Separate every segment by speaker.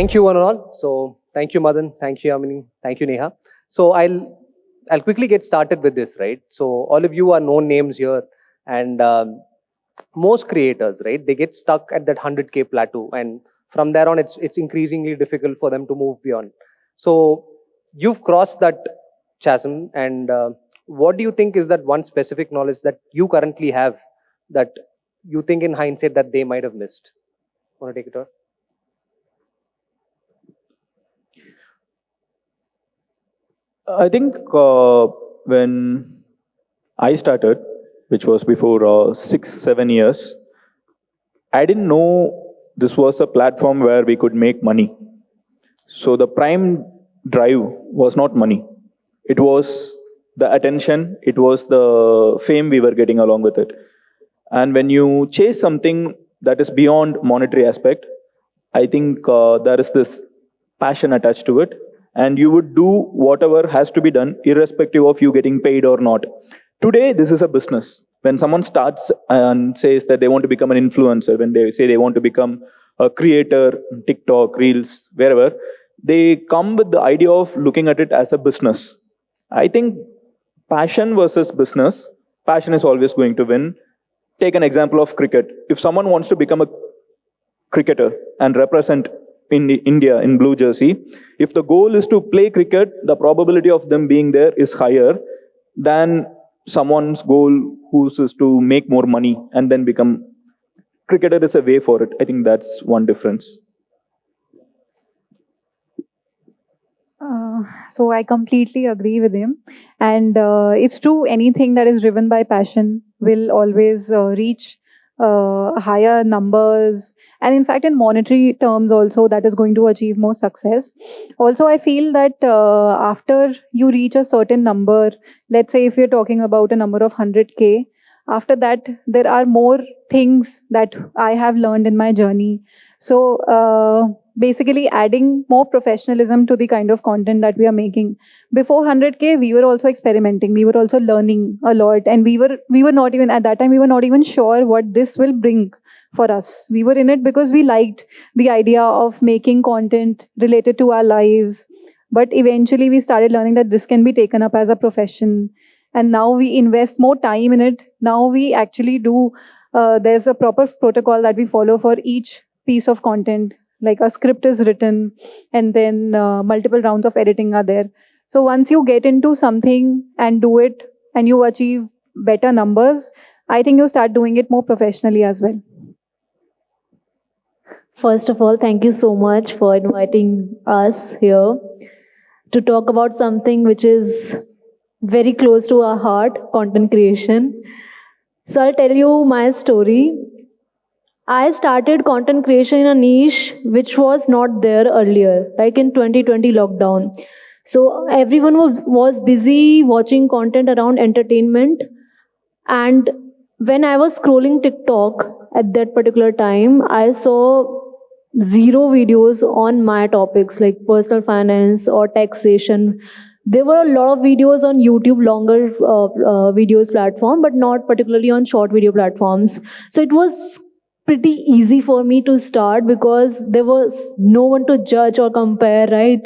Speaker 1: Thank you, one and all. So thank you, Madan. Thank you, Yamini. Thank you, Neha. So I'll quickly get started with this, right? So all of you are known names here, and most creators, right? They get stuck at that 100K plateau, and from there on, it's increasingly difficult for them to move beyond. So you've crossed that chasm, and what do you think is that one specific knowledge that you currently have that you think in hindsight that they might have missed? Want to take it on?
Speaker 2: I think when I started, which was before 6, 7 years, I didn't know this was a platform where we could make money. So the prime drive was not money. It was the attention, it was the fame we were getting along with it. And when you chase something that is beyond monetary aspect, I think there is this passion attached to it, and you would do whatever has to be done, irrespective of you getting paid or not. Today, this is a business. When someone starts and says that they want to become an influencer, when they say they want to become a creator, TikTok, Reels, wherever, they come with the idea of looking at it as a business. I think passion versus business, passion is always going to win. Take an example of cricket. If someone wants to become a cricketer and represent in India in blue jersey, if the goal is to play cricket, the probability of them being there is higher than someone's goal who's is to make more money and then become cricketer is a way for it. I think that's one difference.
Speaker 3: So I completely agree with him, and it's true. Anything that is driven by passion will always reach higher numbers, and in fact, in monetary terms, also that is going to achieve more success. Also, I feel that after you reach a certain number, let's say if you're talking about a number of 100K, after that there are more things that I have learned in my journey. So. Basically adding more professionalism to the kind of content that we are making. Before 100K, we were also experimenting, we were also learning a lot, and we were not even at that time, we were not even sure what this will bring for us. We were in it because we liked the idea of making content related to our lives, but eventually we started learning that this can be taken up as a profession, and now we invest more time in it. Now we actually do there's a proper protocol that we follow for each piece of content, like a script is written, and then multiple rounds of editing are there. So once you get into something and do it and you achieve better numbers, I think you start doing it more professionally as well.
Speaker 4: First of all, thank you so much for inviting us here to talk about something which is very close to our heart, content creation. So I'll tell you my story. I started content creation in a niche which was not there earlier, like in 2020 lockdown. So everyone was busy watching content around entertainment. And when I was scrolling TikTok at that particular time, I saw zero videos on my topics like personal finance or taxation. There were a lot of videos on YouTube, longer videos platform, but not particularly on short video platforms. So it was pretty easy for me to start because there was no one to judge or compare, right?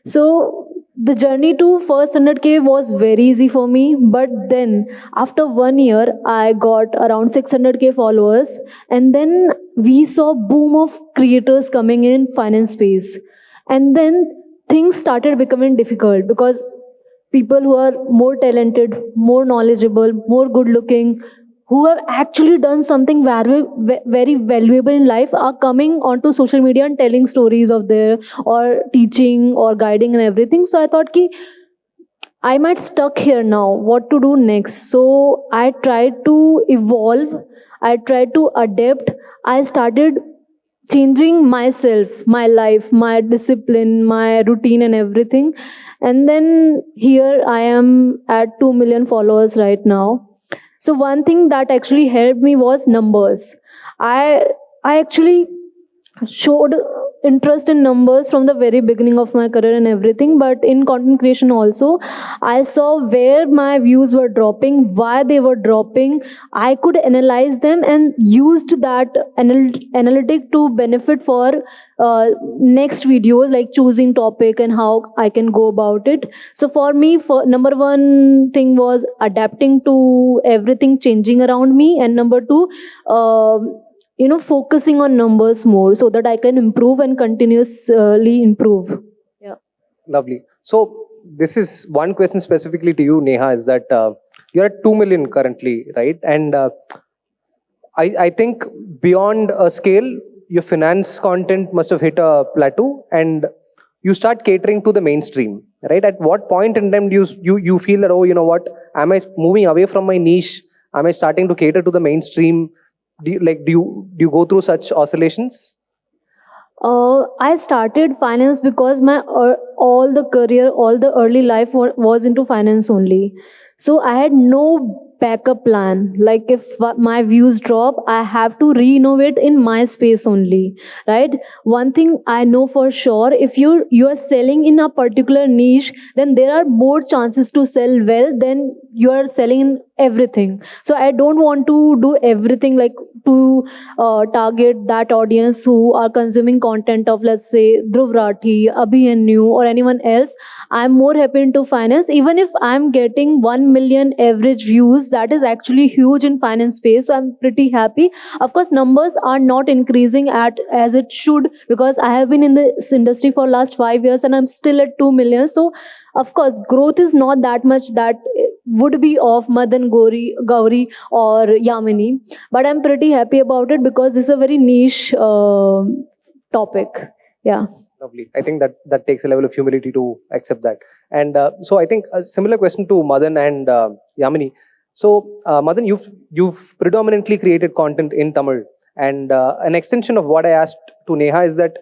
Speaker 4: So the journey to first 100K was very easy for me, but then after 1 year I got around 600K followers, and then we saw boom of creators coming in finance space, and then things started becoming difficult because people who are more talented, more knowledgeable, more good looking, who have actually done something very, very valuable in life are coming onto social media and telling stories of their or teaching or guiding and everything. So I thought ki I might stuck here now. What to do next? So I tried to evolve. I tried to adapt. I started changing myself, my life, my discipline, my routine, and everything. And then here I am at 2 million followers right now. So one thing that actually helped me was numbers. I I actually showed interest in numbers from the very beginning of my career and everything, but in content creation also, I saw where my views were dropping, why they were dropping. I could analyze them and used that analytic to benefit for next videos, like choosing topic and how I can go about it. So for me, for number one thing was adapting to everything changing around me, and number two, focusing on numbers more so that I can improve and continuously improve. Yeah.
Speaker 1: Lovely. So this is one question specifically to you, Neha, is that you're at 2 million currently, right? And I think beyond a scale, your finance content must have hit a plateau, and you start catering to the mainstream, right? At what point in time do you feel that, oh, you know what, am I moving away from my niche? Am I starting to cater to the mainstream? Do you go through such oscillations?
Speaker 4: I started finance because my all the career, all the early life was into finance only. So I had no backup plan. Like if my views drop, I have to re-innovate in my space only, right? One thing I know for sure: if you are selling in a particular niche, then there are more chances to sell well than you are selling in everything. So I don't want to do everything, like to target that audience who are consuming content of, let's say, Dhruv Rathi, Abhimanyu, or anyone else. I'm more happy into finance. Even if I'm getting 1 million average views, that is actually huge in finance space. So I'm pretty happy. Of course, numbers are not increasing at as it should, because I have been in this industry for last 5 years and I'm still at 2 million. So of course, growth is not that much that would be of Madan Gowri or Yamini, but I'm pretty happy about it because this is a very niche topic. Yeah.
Speaker 1: Lovely. I think that takes a level of humility to accept that. And so I think a similar question to Madan and Yamini. So Madan, you've predominantly created content in Tamil, and an extension of what I asked to Neha is that,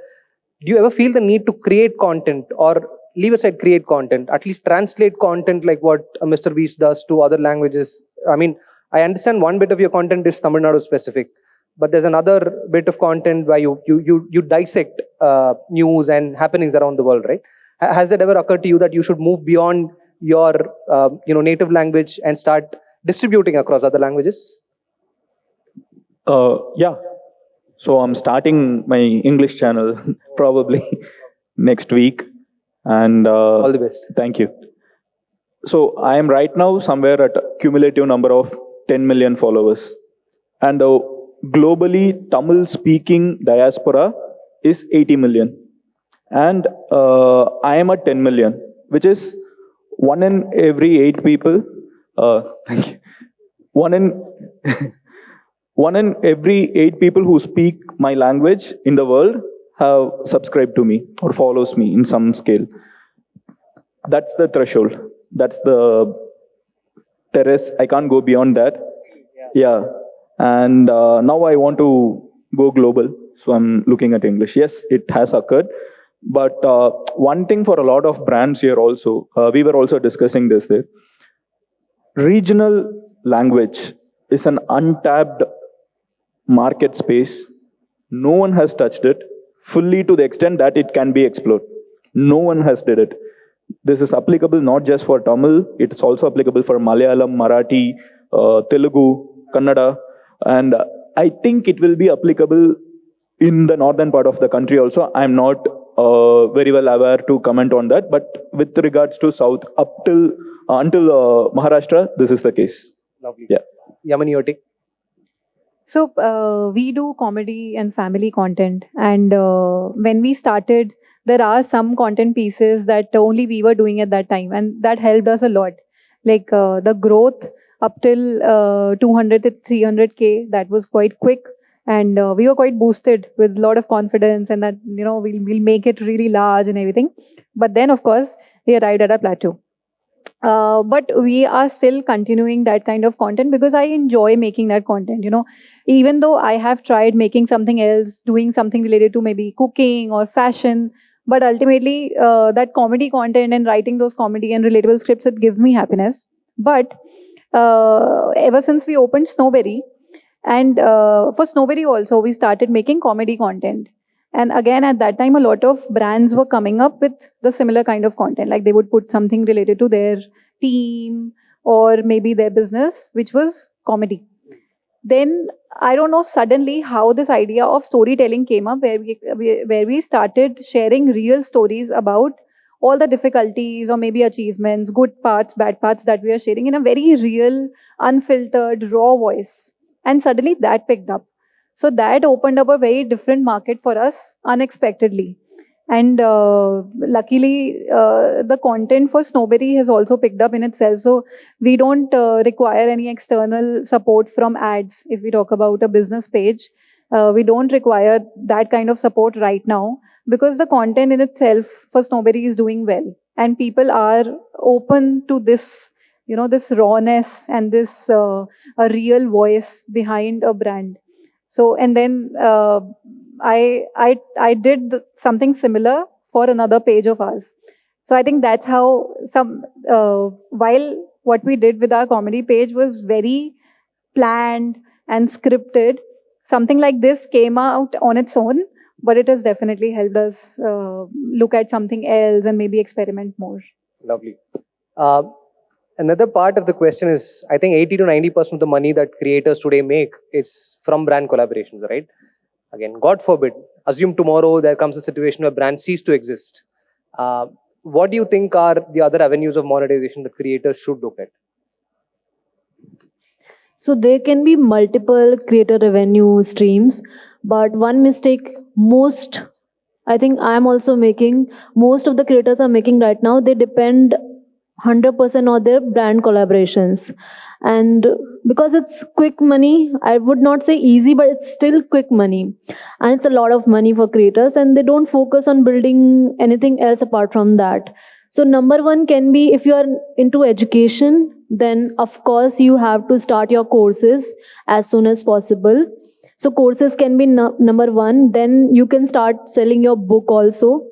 Speaker 1: do you ever feel the need to create content, or leave aside create content, at least translate content like what Mr. Beast does to other languages? I mean, I understand one bit of your content is Tamil Nadu specific, but there's another bit of content where you dissect news and happenings around the world, right? Has that ever occurred to you that you should move beyond your native language and start distributing across other languages?
Speaker 2: Yeah. So I'm starting my English channel probably next week. And
Speaker 1: All the best.
Speaker 2: thank you. So I am right now somewhere at a cumulative number of 10 million followers. And the globally Tamil speaking diaspora is 80 million. And I am at 10 million, which is one in every 8 people. Thank you. One in one in every 8 people who speak my language in the world have subscribed to me or follows me in some scale. That's the threshold. That's the terrace. I can't go beyond that. Yeah. And now I want to go global. So I'm looking at English. Yes, it has occurred. But one thing for a lot of brands here also, we were also discussing this there. Regional language is an untapped market space. No one has touched it fully to the extent that it can be explored. No one has did it. This is applicable not just for Tamil, it's also applicable for Malayalam, Marathi, Telugu, Kannada, and I think it will be applicable in the northern part of the country also. I'm not very well aware to comment on that, but with regards to south, up till until Maharashtra, this is the case.
Speaker 1: Lovely.
Speaker 2: Yeah.
Speaker 1: Yamini, your take?
Speaker 3: So we do comedy and family content, and when we started, there are some content pieces that only we were doing at that time, and that helped us a lot. Like the growth up till 200 to 300K, that was quite quick, and we were quite boosted with a lot of confidence, and that we'll make it really large and everything. But then, of course, we arrived at a plateau. But we are still continuing that kind of content because I enjoy making that content. Even though I have tried making something else, doing something related to maybe cooking or fashion, but ultimately that comedy content and writing those comedy and relatable scripts, it gives me happiness. But ever since we opened Snowberry, and for Snowberry also, we started making comedy content. And again, at that time, a lot of brands were coming up with the similar kind of content. Like they would put something related to their team or maybe their business, which was comedy. Then I don't know suddenly how this idea of storytelling came up, where we started sharing real stories about all the difficulties or maybe achievements, good parts, bad parts that we are sharing in a very real, unfiltered, raw voice. And suddenly that picked up. So that opened up a very different market for us unexpectedly. And luckily, the content for Snowberry has also picked up in itself. So we don't require any external support from ads. If we talk about a business page, we don't require that kind of support right now because the content in itself for Snowberry is doing well. And people are open to this, this rawness and this a real voice behind a brand. So, and then I did something similar for another page of ours. So I think that's how while what we did with our comedy page was very planned and scripted, something like this came out on its own, but it has definitely helped us look at something else and maybe experiment more.
Speaker 1: Lovely. Uh, Another part of the question is, I think 80 to 90% of the money that creators today make is from brand collaborations, right? Again, God forbid, assume tomorrow there comes a situation where brands cease to exist. What do you think are the other avenues of monetization that creators should look at?
Speaker 4: So there can be multiple creator revenue streams, but one mistake most, I think I'm also making, most of the creators are making right now, they depend 100% on their brand collaborations. And because it's quick money, I would not say easy, but it's still quick money. And it's a lot of money for creators, and they don't focus on building anything else apart from that. So, number one can be if you are into education, then of course you have to start your courses as soon as possible. So, courses can be number one. Then you can start selling your book also.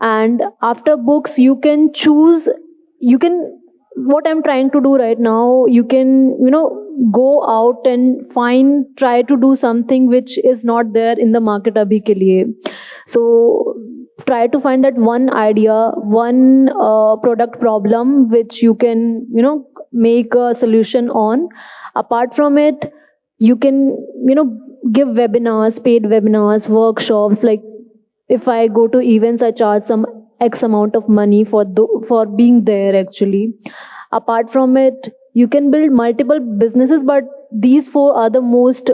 Speaker 4: And after books, you can choose, you can, what I'm trying to do right now, you can, go out and try to do something which is not there in the market abhi ke liye. So try to find that one idea, one product problem which you can, make a solution on. Apart from it, you can, give webinars, paid webinars, workshops. Like if I go to events, I charge some X amount of money for being there actually. Apart from it, you can build multiple businesses, but these four are the most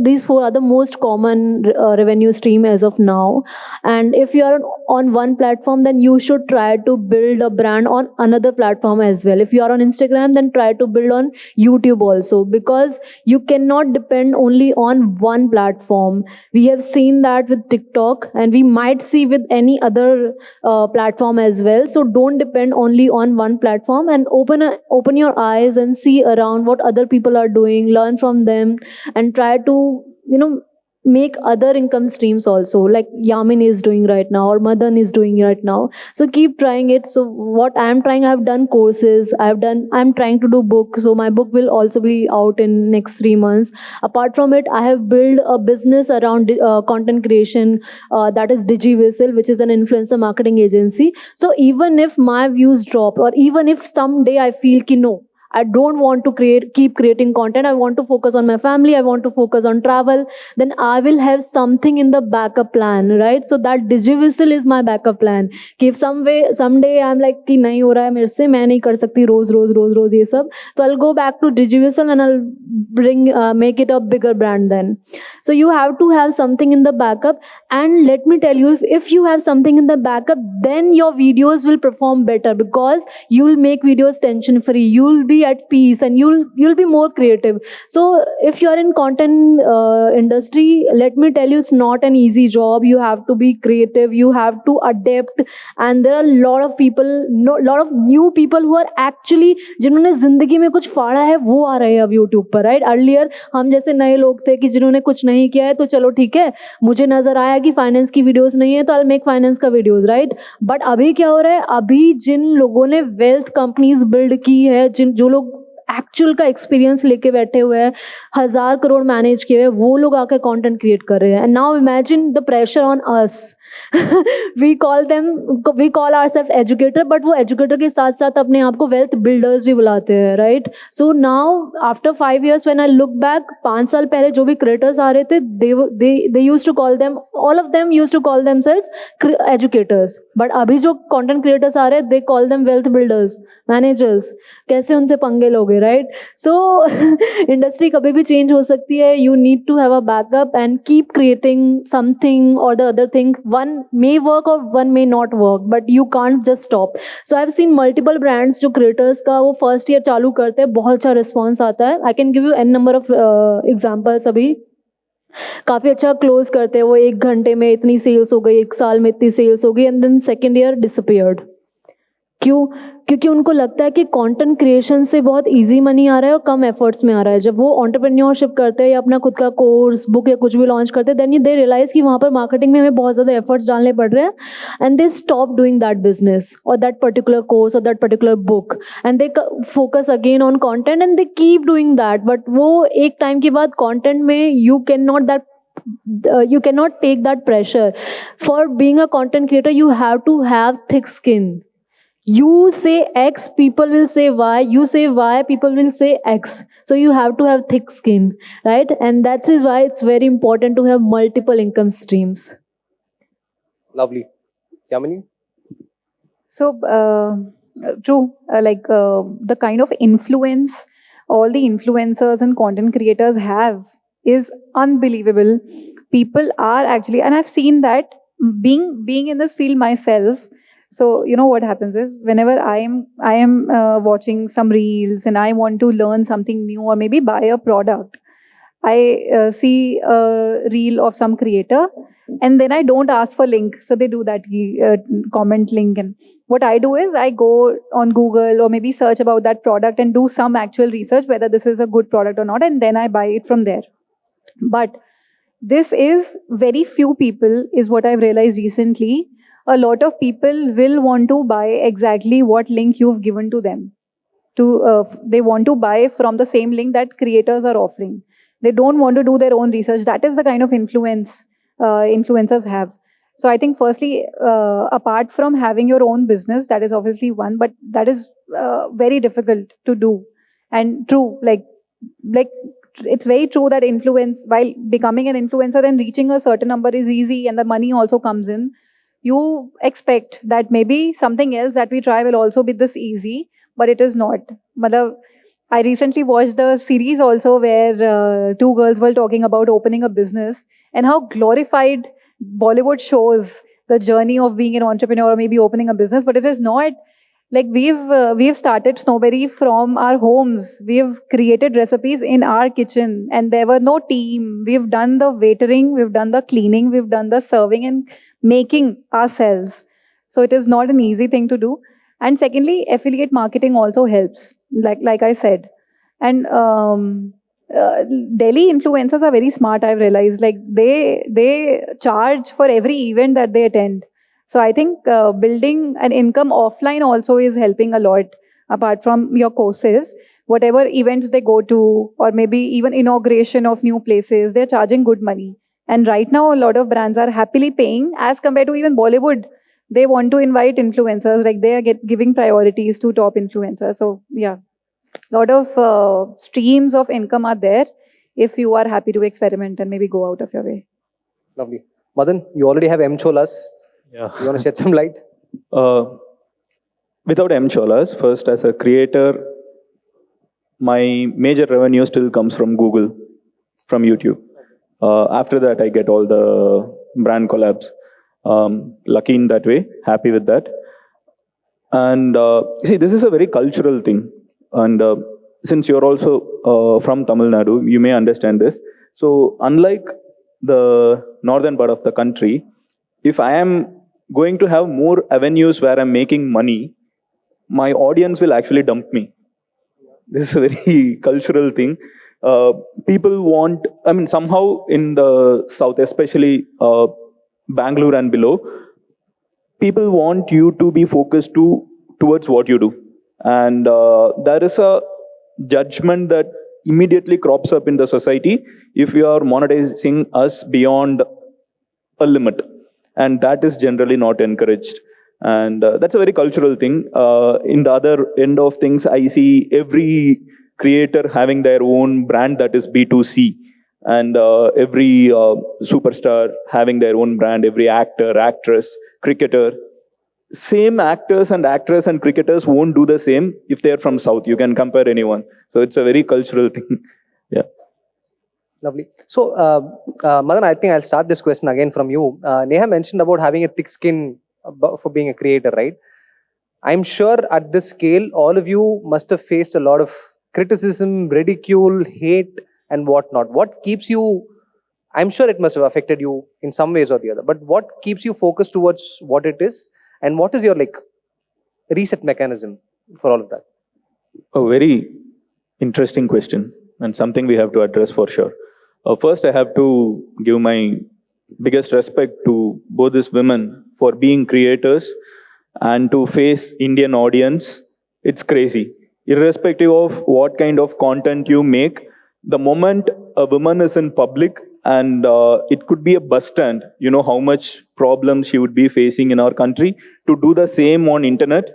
Speaker 4: these four are the most common revenue stream as of now. And if you are on one platform, then you should try to build a brand on another platform as well. If you are on Instagram, then try to build on YouTube also, because you cannot depend only on one platform. We have seen that with TikTok, and we might see with any other platform as well. So don't depend only on one platform, and open your eyes and see around what other people are doing, learn from them, and try to make other income streams also, like Yamin is doing right now or Madan is doing right now. So keep trying it. So what I'm trying, I've done courses, I'm trying to do book. So my book will also be out in next 3 months. Apart from it, I have built a business around content creation, that is DigiWhistle, which is an influencer marketing agency. So even if my views drop, or even if someday I feel ki no, I don't want to keep creating content, I want to focus on my family, I want to focus on travel, then I will have something in the backup plan, right? So that DigiWhistle is my backup plan. कि if someday I'm like कि नहीं हो रहा है मेरे से, मैं नहीं कर सकती रोज ये सब, so I'll go back to DigiWhistle and I'll make it a bigger brand then. So you have to have something in the backup, and let me tell you, if you have something in the backup, then your videos will perform better, because you'll make videos tension free, you'll be at peace, and you'll be more creative. So if you're in content industry, let me tell you, it's not an easy job. You have to be creative, you have to adapt, and there are a lot of new people who are actually जिन्होंने जिंदगी में कुछ फाड़ा है, वो आ रहे हैं अब यूट्यूब पर, राइट? अर्लियर हम जैसे नए लोग थे कि जिन्होंने कुछ नहीं किया है, तो चलो ठीक है, मुझे नजर आया कि फाइनेंस की वीडियोस नहीं है तो आई मेक फाइनेंस का वीडियोस, राइट? बट अभी क्या हो रहा है, अभी जिन लोगों ने वेल्थ कंपनीज बिल्ड की है, जो लोग एक्चुअल का एक्सपीरियंस लेके बैठे हुए हैं, 1,000 करोड़ मैनेज किए हुए, वो लोग आकर कंटेंट क्रिएट कर रहे हैं. And now imagine the pressure on us. We call ourself educator, but वो एजुकेटर के साथ साथ अपने आप को वेल्थ बिल्डर्स भी बुलाते हैं, right? So now after 5 years when I look back, 5 साल पहले जो भी क्रिएटर्स आ रहे थे, they use to call them, all of them use to call them self educators. But अभी जो कंटेंट क्रिएटर्स आ रहे हैं, they call them wealth builders, managers. कैसे उनसे पंगे लोगे, राइट? सो इंडस्ट्री कभी भी चेंज हो सकती है. You need to have a backup and keep creating something और the other thing. One may work or one may not work, but you can't just stop. So I've seen multiple brands जो creators का वो first year चालू करते हैं, बहुत अच्छा response आता है. I can give you n number of examples. अभी काफ़ी अच्छा क्लोज करते हैं वो, 1 घंटे में इतनी सेल्स हो गई, 1 साल में इतनी सेल्स हो गई, and then second year disappeared. क्यों? क्योंकि उनको लगता है कि कंटेंट क्रिएशन से बहुत इजी मनी आ रहा है और कम एफर्ट्स में आ रहा है. जब वो एंटरप्रेन्योरशिप करते हैं या अपना खुद का कोर्स, बुक या कुछ भी लॉन्च करते हैं, देन दे रियलाइज कि वहाँ पर मार्केटिंग में हमें बहुत ज़्यादा एफर्ट्स डालने पड़ रहे हैं, and they stop doing that business और दैट पर्टिकुलर कोर्स और that particular book, and they focus again on content and they keep doing that. But वो एक टाइम के बाद कॉन्टेंट में you cannot take that pressure. For being a content creator, you have to have thick skin. You say X, people will say Y. You say Y, people will say X. So you have to have thick skin, right? And that is why it's very important to have multiple income streams.
Speaker 1: Lovely. Yamini?
Speaker 3: So, true. The kind of influence all the influencers and content creators have is unbelievable. People are actually, and I've seen that being in this field myself. So you know what happens is whenever I am watching some reels and I want to learn something new or maybe buy a product, I see a reel of some creator and then I don't ask for link. So they do that comment link, and what I do is I go on Google or maybe search about that product and do some actual research whether this is a good product or not, and then I buy it from there. But this is very few people, is what I've realized recently. A lot of people will want to buy exactly what link you've given to them. They want to buy from the same link that creators are offering. They don't want to do their own research. That is the kind of influence influencers have. So I think firstly, apart from having your own business, that is obviously one, but that is very difficult to do. And true, like it's very true that influence, while becoming an influencer and reaching a certain number is easy and the money also comes in, you expect that maybe something else that we try will also be this easy, but it is not. I recently watched the series also where two girls were talking about opening a business and how glorified Bollywood shows the journey of being an entrepreneur or maybe opening a business, but it is not. Like we've started Snowberry from our homes. We've created recipes in our kitchen, and there were no team. We've done the waitering, we've done the cleaning, we've done the serving and making ourselves. So it is not an easy thing to do. And secondly, affiliate marketing also helps, like I said. And Delhi influencers are very smart. I've realized, like they charge for every event that they attend. So I think building an income offline also is helping a lot. Apart from your courses, whatever events they go to, or maybe even inauguration of new places, they're charging good money. And right now, a lot of brands are happily paying as compared to even Bollywood. They want to invite influencers, like they are giving priorities to top influencers. So yeah, a lot of streams of income are there if you are happy to experiment and maybe go out of your way.
Speaker 1: Lovely. Madan, you already have M Cholas.
Speaker 2: Yeah.
Speaker 1: You want to shed some light?
Speaker 2: Without M Cholas, first as a creator, my major revenue still comes from Google, from YouTube. After that, I get all the brand collabs. Lucky in that way, happy with that. And see, this is a very cultural thing. And since you're also from Tamil Nadu, you may understand this. So unlike the northern part of the country, if I am going to have more avenues where I'm making money, my audience will actually dump me. This is a very cultural thing. People want, I mean, somehow in the south, especially Bangalore and below, people want you to be focused towards what you do. And there is a judgment that immediately crops up in the society if you are monetizing us beyond a limit, and that is generally not encouraged. And that's a very cultural thing. In the other end of things, I see every creator having their own brand that is B2C, and every superstar having their own brand, every actor, actress, cricketer. Same actors and actresses and cricketers won't do the same if they're from South. You can compare anyone. So it's a very cultural thing. Yeah.
Speaker 1: Lovely. So, Madan, I think I'll start this question again from you. Neha mentioned about having a thick skin for being a creator, right? I'm sure at this scale, all of you must have faced a lot of criticism, ridicule, hate, and whatnot. What keeps you? I'm sure it must have affected you in some ways or the other. But what keeps you focused towards what it is, and what is your like reset mechanism for all of that?
Speaker 2: A very interesting question, and something we have to address for sure. First, I have to give my biggest respect to both these women for being creators and to face Indian audience. It's crazy. Irrespective of what kind of content you make, the moment a woman is in public, and it could be a bus stand, you know how much problems she would be facing in our country. To do the same on internet,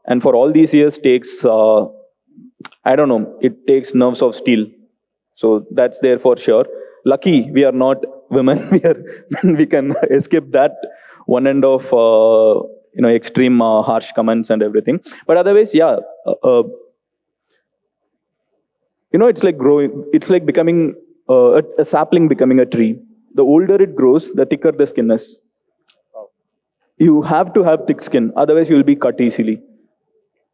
Speaker 2: and for all these years takes, I don't know, it takes nerves of steel. So that's there for sure. Lucky we are not women. We can escape that one end of extreme harsh comments and everything. But otherwise, yeah, it's like growing. It's like becoming a sapling becoming a tree. The older it grows, the thicker the skin is. You have to have thick skin, otherwise you will be cut easily.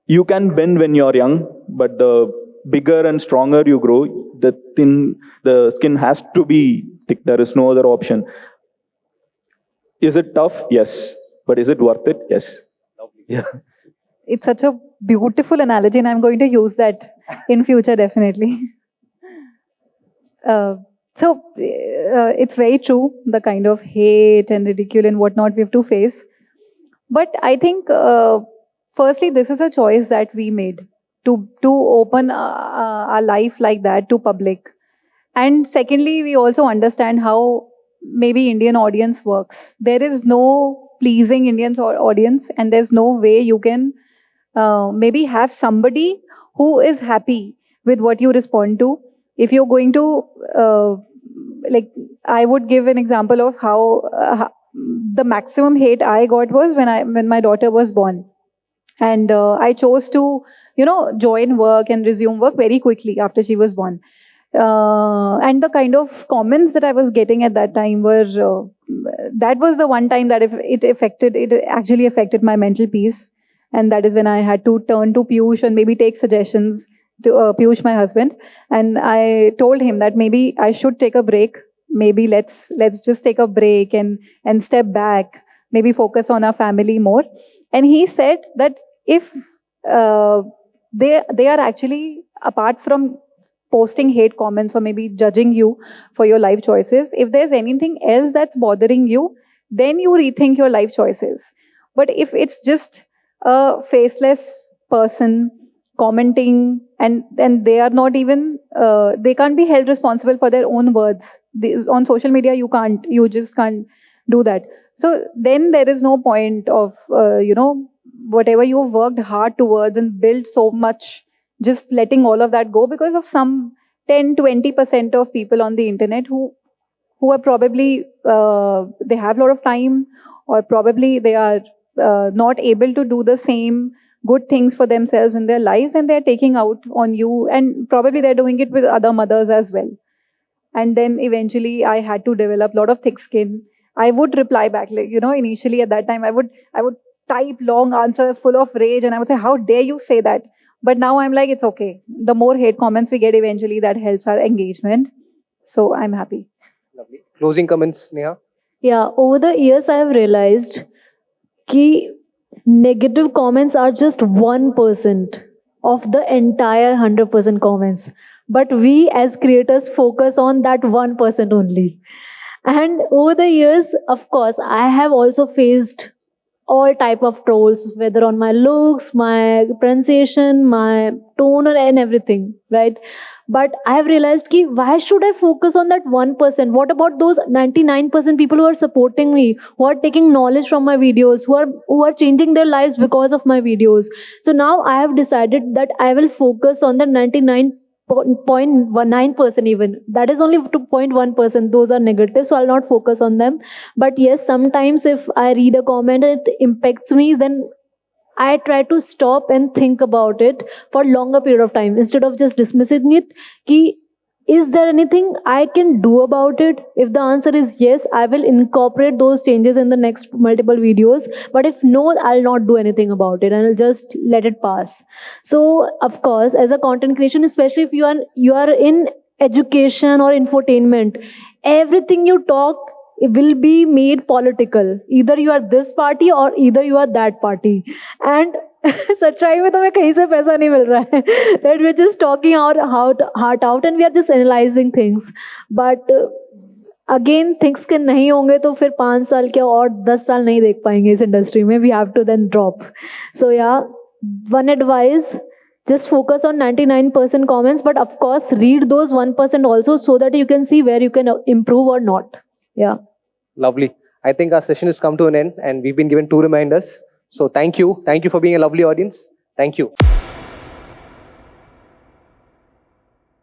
Speaker 2: You can bend when you're young, but the bigger and stronger you grow, the skin has to be thick. There is no other option. Is it tough? Yes. But is it worth it? Yes. Yeah.
Speaker 3: It's such a beautiful analogy, and I'm going to use that in future definitely. It's very true, the kind of hate and ridicule and whatnot we have to face. But I think, firstly, this is a choice that we made to open our life like that to public. And secondly, we also understand how maybe Indian audience works. There is no pleasing Indian audience, and there's no way you can maybe have somebody who is happy with what you respond to. If you're going to like, I would give an example of how the maximum hate I got was when my daughter was born, and I chose to join work and resume work very quickly after she was born. And the kind of comments that I was getting at that time were that was the one time that it actually affected my mental peace, and that is when I had to turn to Piyush and maybe take suggestions to Piyush, my husband, and I told him that maybe I should take a break. Maybe let's just take a break and step back. Maybe focus on our family more. And he said that if they are actually, apart from posting hate comments or maybe judging you for your life choices, if there's anything else that's bothering you, then you rethink your life choices. But if it's just a faceless person commenting, and they are not even they can't be held responsible for their own words. On social media you just can't do that. So then there is no point of whatever you've worked hard towards and built so much, just letting all of that go because of some 10-20% of people on the internet who are probably they have a lot of time, or probably they are not able to do the same good things for themselves in their lives, and they're taking out on you, and probably they're doing it with other mothers as well. And then eventually I had to develop a lot of thick skin. I would reply back, like, initially at that time I would type long answers full of rage, and I would say, how dare you say that? But now I'm like, it's okay. The more hate comments we get, eventually that helps our engagement. So I'm happy.
Speaker 1: Lovely. Closing comments, Neha?
Speaker 4: Yeah, over the years I have realized कि negative comments are just 1% of the entire 100% comments. But we as creators focus on that 1% only. And over the years, of course, I have also faced all type of trolls, whether on my looks, my pronunciation, my tone, and everything, right? But I have realized ki why should I focus on that 1%? What about those 99% people who are supporting me, who are taking knowledge from my videos, who are changing their lives because of my videos? So now I have decided that I will focus on the 99.9%. Even that is only 2.1%, those are negative, so I'll not focus on them. But yes, sometimes if I read a comment and it impacts me, then I try to stop and think about it for longer period of time instead of just dismissing it. Ki, is there anything I can do about it? If the answer is yes, I will incorporate those changes in the next multiple videos. But if no, I'll not do anything about it and I'll just let it pass. So of course, as a content creation, especially if you are in education or infotainment, everything you talk will be made political. Either you are this party or either you are that party. And सच्चाई में तो हमें कहीं से पैसा नहीं मिल रहा है, right? We're just talking our heart out and we are just analyzing things. But again, things के नहीं होंगे तो फिर 5 साल क्या और 10 साल नहीं देख पाएंगे इस इंडस्ट्री में. We have to then drop. So yeah, one advice, just focus on 99% comments, but of course read those 1% also so that you can see where you can improve or not. Yeah.
Speaker 1: Lovely. I think our session has come to an end and we've been given 2 reminders. So thank you. Thank you for being a lovely audience. Thank you.